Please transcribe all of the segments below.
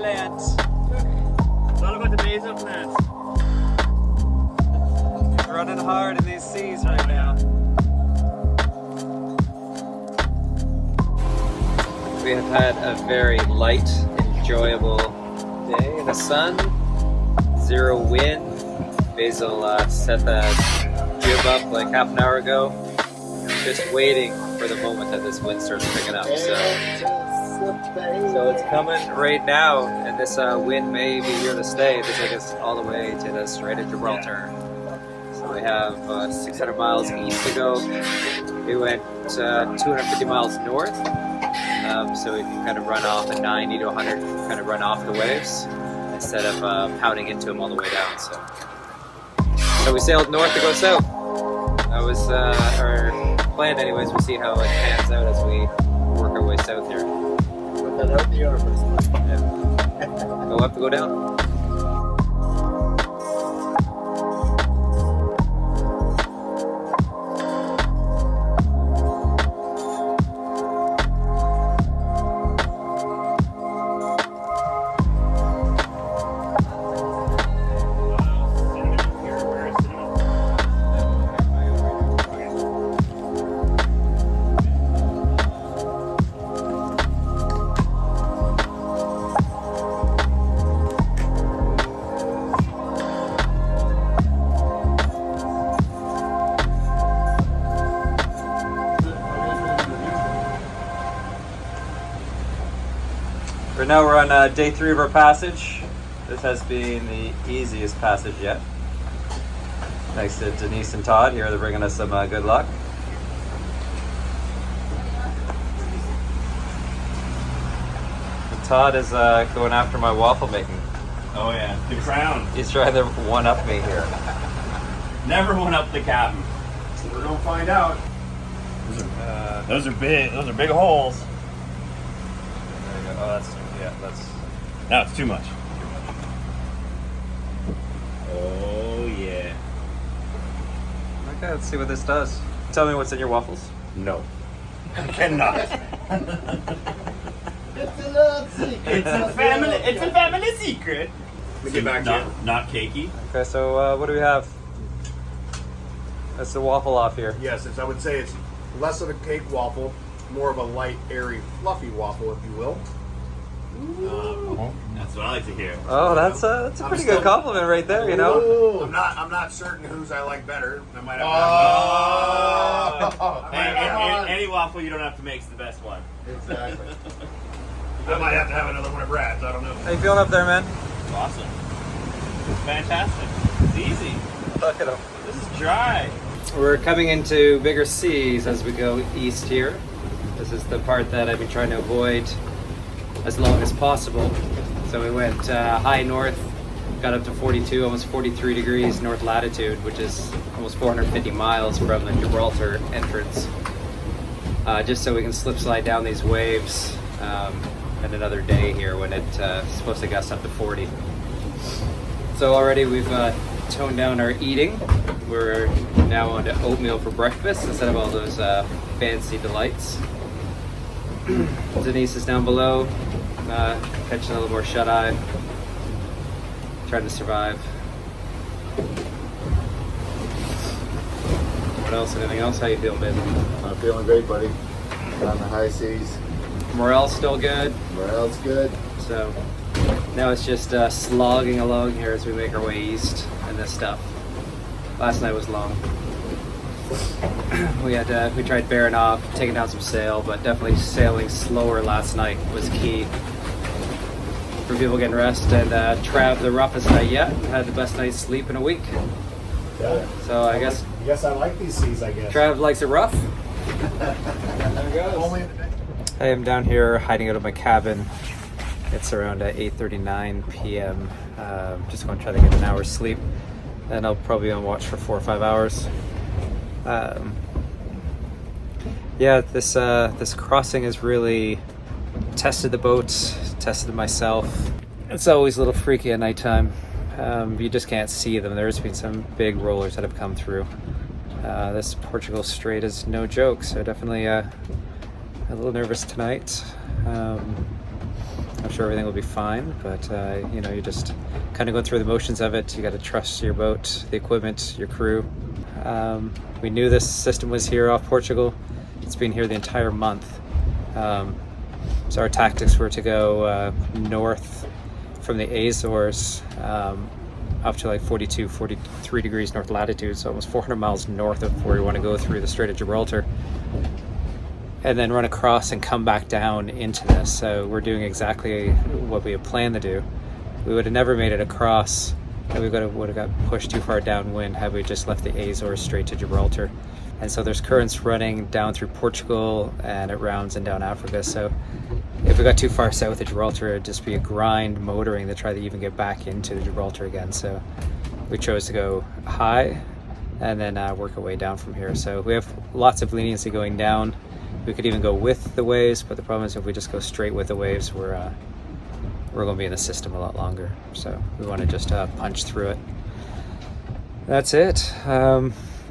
plant. It's all about the basil plant. It's running hard in these seas right now. We have had a very light, enjoyable day in the sun. Zero wind. Basil set the jib up like half an hour ago. Just waiting for the moment that this wind starts picking up. So it's coming right now, and this wind may be here to stay to take us all the way to the Strait of Gibraltar. So we have 600 miles east to go. We went 250 miles north, so we can kind of run off at 90 to 100, kind of run off the waves instead of pounding into them all the way down. So we sailed north to go south. That was our plan anyways. We'll see how it pans out as we work our way south here. Put that out the orifice. Go up to go down. Right now we're on day 3 of our passage. This has been the easiest passage yet. Thanks to Denise and Todd here, they're bringing us some good luck. And Todd is going after my waffle making. Oh yeah, the crown. He's trying to one-up me here. Never one up the captain. We're gonna find out. Those are big. Those are big holes. There you go. Oh, that's No, it's too much. Oh yeah. okay. Let's see what this does. Tell me what's in your waffles. No, I cannot. It's a little secret. It's a family. It's a family secret. Let me get back to you. Not cakey. Okay, so what do we have? That's the waffle off here. Yes, I would say it's less of a cake waffle, more of a light, airy, fluffy waffle, if you will. That's what I like to hear. Oh, that's a pretty good compliment right there. You know. Ooh. I'm not certain whose I like better. I might have. Any waffle you don't have to make is the best one. Exactly. I might have to have another one of Brad's. I don't know. How you feeling up there, man? Awesome. It's fantastic. It's easy. Look at him. This is dry. We're coming into bigger seas as we go east here. This is the part that I've been trying to avoid as long as possible. So we went high north, got up to 42, almost 43 degrees north latitude, which is almost 450 miles from the Gibraltar entrance. Just so we can slip slide down these waves and another day here when it's supposed to gust up to 40. So already we've toned down our eating. We're now on to oatmeal for breakfast instead of all those fancy delights. Denise is down below, catching a little more shut-eye, trying to survive. What else? Anything else? How you feel, baby? I'm feeling great, buddy. On the high seas. Morale's still good. Morale's good. So now it's just slogging along here as we make our way east and this stuff. Last night was long. We tried bearing off, taking down some sail, but definitely sailing slower last night was key for people getting rest. And Trav, the roughest night yet, had the best night's sleep in a week. Yeah. So I guess I like these seas. I guess. Trav likes it rough. There it goes. Only in the day. I am down here hiding out of my cabin. It's around 8:39 p.m. Just going to try to get an hour's sleep. Then I'll probably be on watch for 4 or 5 hours. Yeah, this crossing has really tested the boats, tested myself. It's always a little freaky at nighttime. You just can't see them. There's been some big rollers that have come through. This Portugal Strait is no joke, so definitely a little nervous tonight. I'm sure everything will be fine, but you know, you just kind of go through the motions of it. You got to trust your boat, the equipment, your crew. We knew this system was here off Portugal. It's been here the entire month. So our tactics were to go north from the Azores up to like 42, 43 degrees north latitude, so almost 400 miles north of where we want to go through the Strait of Gibraltar, and then run across and come back down into this. So we're doing exactly what we had planned to do. We would have never made it across, and we would have got pushed too far downwind had we just left the Azores straight to Gibraltar. And so there's currents running down through Portugal and it rounds and down Africa. So if we got too far south of Gibraltar, it'd just be a grind motoring to try to even get back into Gibraltar again. So we chose to go high and then work our way down from here. So we have lots of leniency going down. We could even go with the waves, but the problem is if we just go straight with the waves, we're going to be in the system a lot longer. So we want to just punch through it. That's it.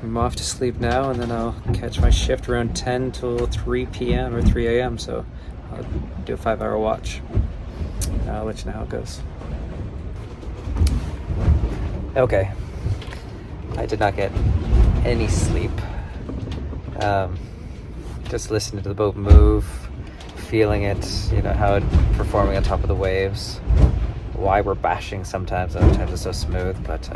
I'm off to sleep now, and then I'll catch my shift around 10 till 3 p.m. or 3 a.m. So I'll do a 5-hour watch. I'll let you know how it goes. Okay. I did not get any sleep. Just listening to the boat move, feeling it, you know, how it's performing on top of the waves, why we're bashing sometimes, other times it's so smooth, but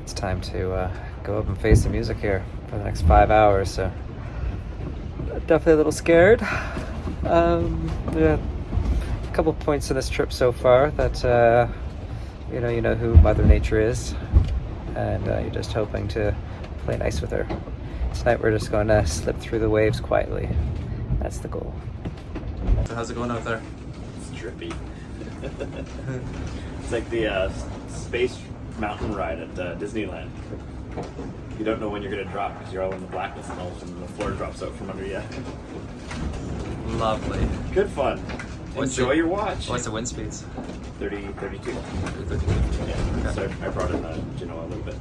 it's time to go up and face the music here for the next 5 hours, so definitely a little scared. Yeah, a couple points in this trip so far that you know who Mother Nature is, and you're just hoping to play nice with her. Tonight we're just going to slip through the waves quietly. That's the goal. So how's it going out there? It's trippy. It's like the space mountain ride at Disneyland. You don't know when you're going to drop because you're all in the blackness, and all of a sudden the floor drops out from under you. Lovely. Good fun. Enjoy your watch. What's the wind speeds? 30, 32. 32. Yeah. So I brought in Genoa a little bit.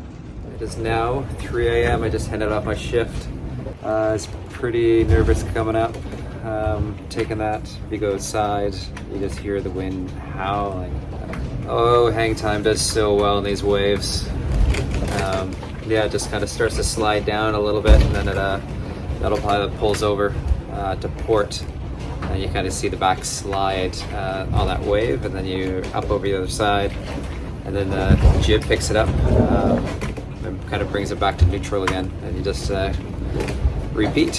It is now 3 a.m. I just handed off my shift. It's pretty nervous coming up. Taking that, if you go outside, you just hear the wind howling. Oh, Hangtime does so well in these waves. Yeah, it just kind of starts to slide down a little bit, and then that'll probably pulls over to port, and you kind of see the back slide on that wave, and then you're up over the other side, and then the jib picks it up and kind of brings it back to neutral again, and you just repeat.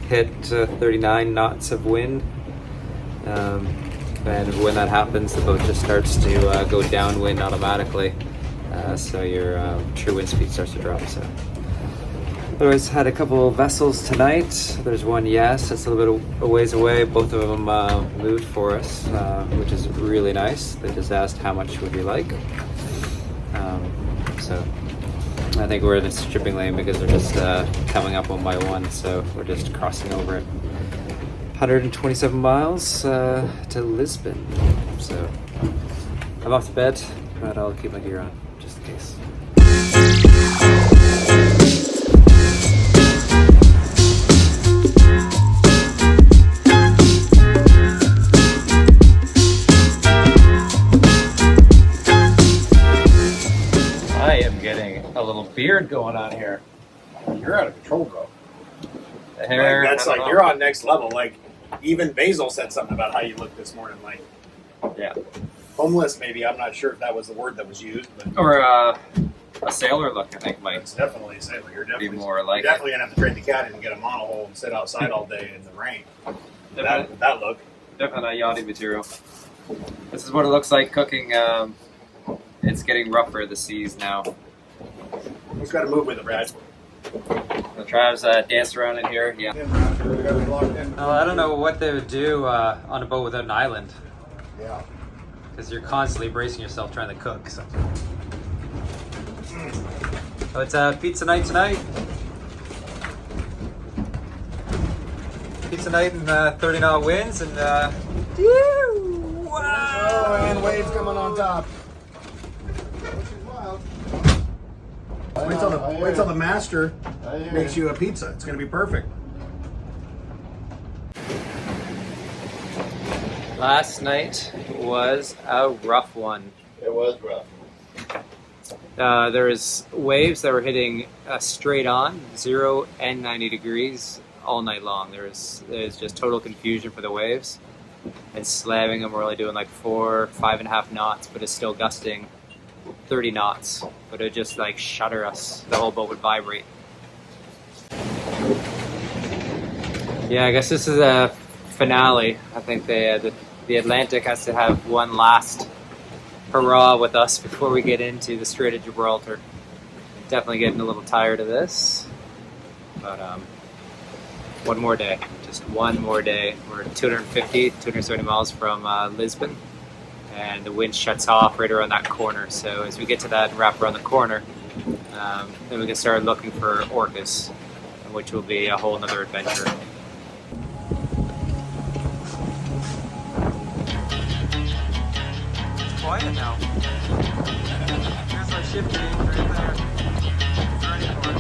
Hit 39 knots of wind, and when that happens, the boat just starts to go downwind automatically, so your true wind speed starts to drop. So otherwise, had a couple vessels tonight. There's one that's a little bit a ways away. Both of them moved for us, which is really nice. They just asked how much would you like. So I think we're in the shipping lane because they're just coming up one by one, so we're just crossing over it. 127 miles to Lisbon. So I'm off to bed, but I'll keep my gear on just in case. I am getting a little beard going on here. You're out of control, bro. The hair, Like, that's I like, don't know. you're on next level. Like, even Basil said something about how you look this morning. Like, Yeah. homeless, maybe. I'm not sure if that was the word that was used, but Or a sailor look, I think, might it's definitely a sailor. You're be definitely, more like you're definitely going to have to trade the cat in and get a monohull and sit outside all day in the rain. That look. definitely yachty material. This is what it looks like cooking. It's getting rougher, the seas now. He's got to move with it, Brad. The Trav's danced around in here. Yeah. Oh, I don't know what they would do on a boat without an island, Yeah. because you're constantly bracing yourself trying to cook. So, it's pizza night tonight. Pizza night and 30 knot winds and wow! Oh, and waves coming on top. Wait till the master makes you a pizza. It's going to be perfect. Last night was a rough one. It was rough. There was waves that were hitting straight on 0 and 90 degrees all night long. There's just total confusion for the waves, and slamming them. We're only doing like 5.5 knots, but it's still gusting 30 knots. But it just like shudder us. The whole boat would vibrate. Yeah, I guess this is a finale. I think the Atlantic has to have one last hurrah with us before we get into the Strait of Gibraltar. Definitely getting a little tired of this, but one more day, just one more day. We're 270 miles from Lisbon, and the wind shuts off right around that corner. So as we get to that and wrap around the corner, then we can start looking for orcas, which will be a whole nother adventure. Quiet now. There's our ship gauge right there. It's ready for it.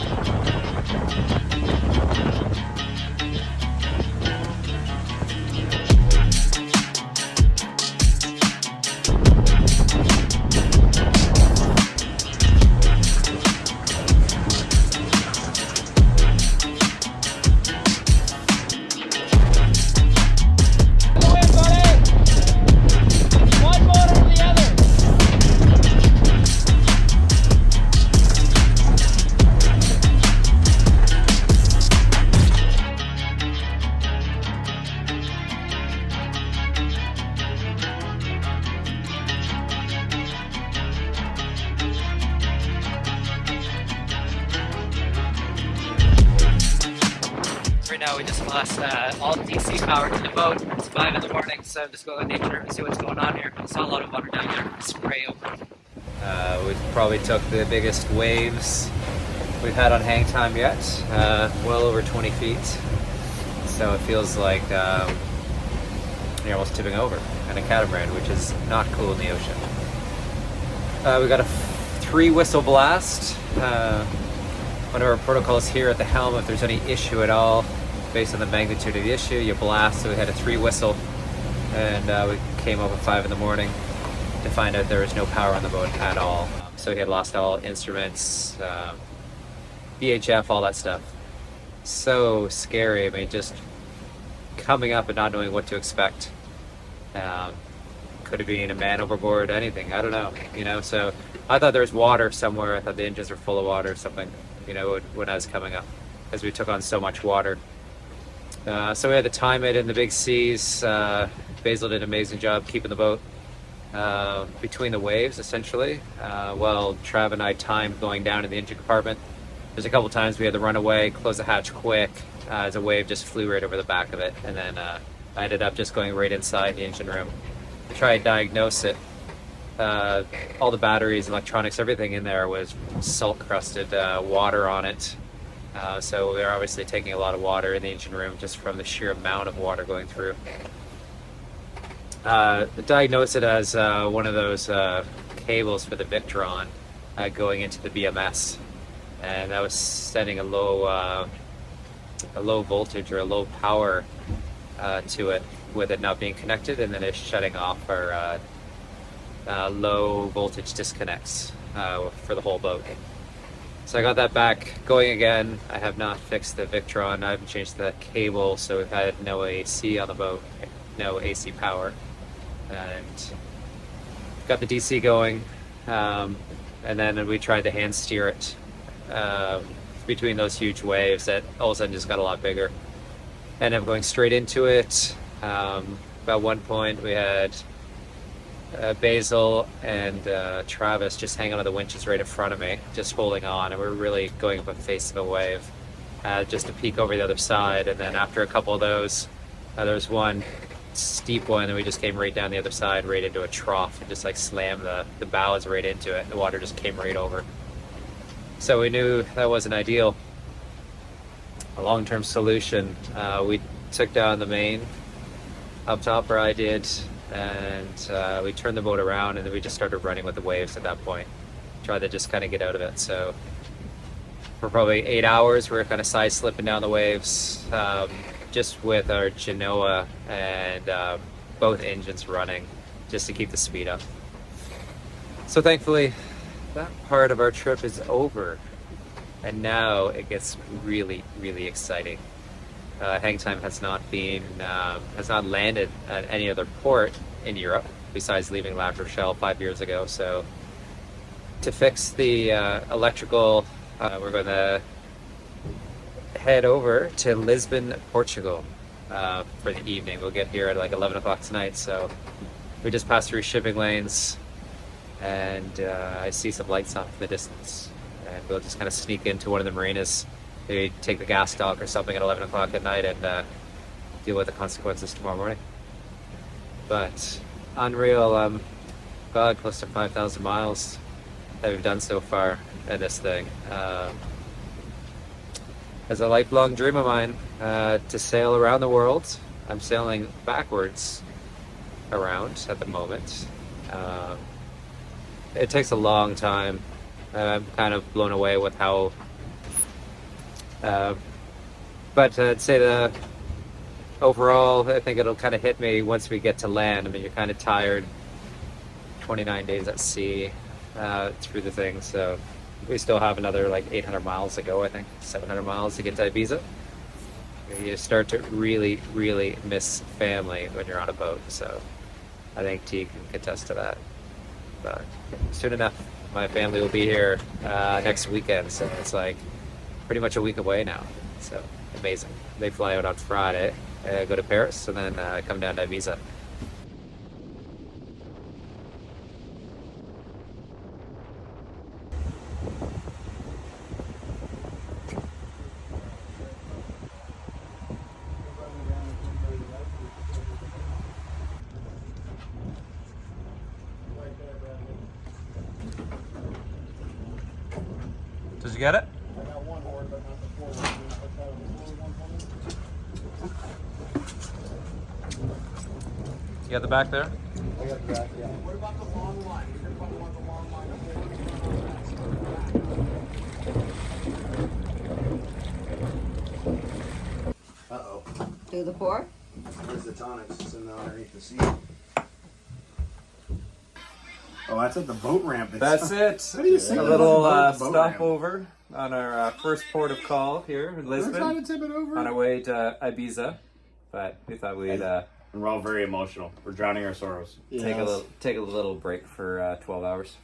Right now we just lost all DC power to the boat. It's 5 in the morning, so I'm just going to nature and see what's going on here. I saw a lot of water down there spray over. We probably took the biggest waves we've had on Hangtime yet, well over 20 feet. So it feels like you're almost tipping over in a catamaran, which is not cool in the ocean. We got a 3-whistle blast. One of our protocols here at the helm, if there's any issue at all, based on the magnitude of the issue, you blast. So we had a 3-whistle, and we came up at 5 in the morning to find out there was no power on the boat at all. So we had lost all instruments, VHF, all that stuff. So scary. I mean, just coming up and not knowing what to expect. Could have been a man overboard, anything. I don't know. So I thought there was water somewhere. I thought the engines were full of water or something, when I was coming up, as we took on so much water. So we had to time it in the big seas. Basil did an amazing job keeping the boat between the waves, essentially, while Trav and I timed going down in the engine compartment. There's a couple times we had to run away, close the hatch quick, as a wave just flew right over the back of it, and then I ended up just going right inside the engine room to try and diagnose it. All the batteries, electronics, everything in there was salt-crusted water on it. So we were obviously taking a lot of water in the engine room just from the sheer amount of water going through. Diagnosed it as one of those cables for the Victron going into the BMS, and that was sending a low voltage or a low power to it, with it not being connected, and then it's shutting off our low voltage disconnects for the whole boat. So I got that back going again. I have not fixed the Victron. I haven't changed the cable, so we've had no AC on the boat, no AC power, and got the DC going. And then we tried to hand steer it between those huge waves that all of a sudden just got a lot bigger. Ended up going straight into it. At one point we had Basil and Travis just hanging on the winches right in front of me, just holding on, and we're really going up a face of a wave, just to peek over the other side. And then after a couple of those, there was one steep one, and we just came right down the other side, right into a trough, and just like slammed the bows right into it, and the water just came right over. So we knew that wasn't ideal. A long-term solution, we took down the main up top, or I did, and we turned the boat around, and then we just started running with the waves at that point. Tried to just kind of get out of it. So for probably 8 hours, we were kind of side slipping down the waves, just with our Genoa and both engines running just to keep the speed up. So thankfully, that part of our trip is over, and now it gets really, really exciting. Hangtime has not landed at any other port in Europe besides leaving La Rochelle 5 years ago. So to fix the electrical, we're going to head over to Lisbon, Portugal for the evening. We'll get here at like 11 o'clock tonight. So we just passed through shipping lanes, and I see some lights off in the distance, and we'll just kind of sneak into one of the marinas, maybe take the gas dock or something at 11 o'clock at night, and deal with the consequences tomorrow morning. But unreal, God, close to 5,000 miles that we've done so far in this thing. As a lifelong dream of mine, to sail around the world. I'm sailing backwards around at the moment. It takes a long time. I'm kind of blown away with how, but I'd say the overall, I think it'll kind of hit me once we get to land. I mean, you're kind of tired, 29 days at sea through the thing, so we still have another like 800 miles to go, I think, 700 miles to get to Ibiza. You start to really, really miss family when you're on a boat, so I think T can attest to that. But soon enough, my family will be here next weekend, so it's like pretty much a week away now. So amazing. They fly out on Friday, go to Paris, and then come down to Ibiza. Did you get it? I got one horn, but not the four one. You got the back there? I got the back, yeah. What about the long line? You're going to want the long line up there. Uh-oh. Do the pour? Where's the tonics? It's in the underneath the seat. Oh, that's at the boat ramp. That's it. What are you saying? A little Boat ramp. stopover on our first port of call here in We're trying Lisbon, to tip it over. on our way to Ibiza. But we thought we'd And we're all very emotional. We're drowning our sorrows. take a little break for 12 hours,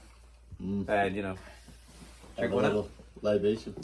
and Have drink a one up. little libation.